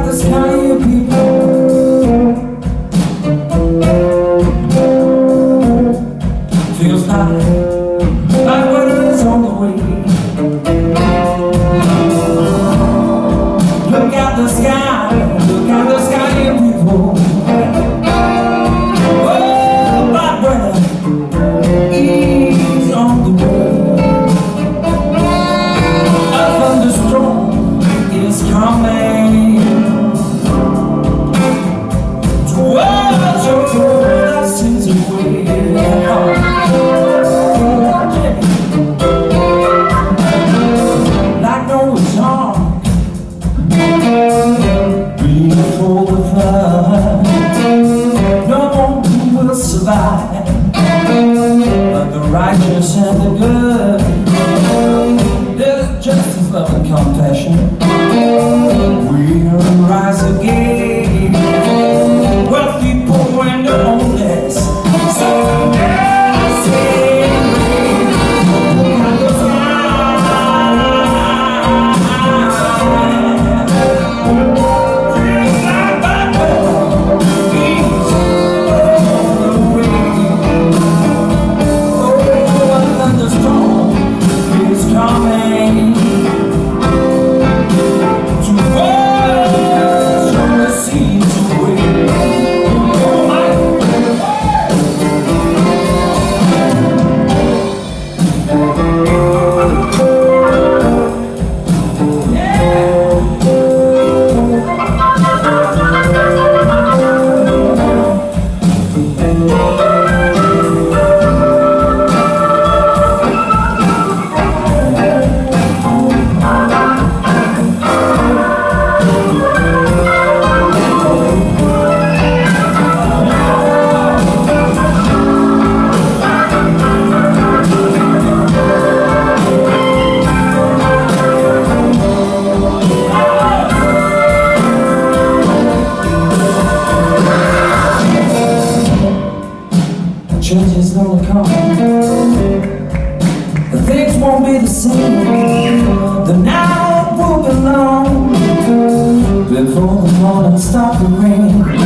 the sky, you people. Feels like winter is on the way. Look at the sky, you people. Oh, bad weather is on the way. A thunderstorm is coming to wash all our sins away. Like Noah's Ark, before the flood, no one will survive, but the righteous and the good. There's justice, love, and compassion. We'll rise again. Wealthy, poor, and the homeless. So change is gonna come. Things won't be the same. The night will be long before the morning stops the rain.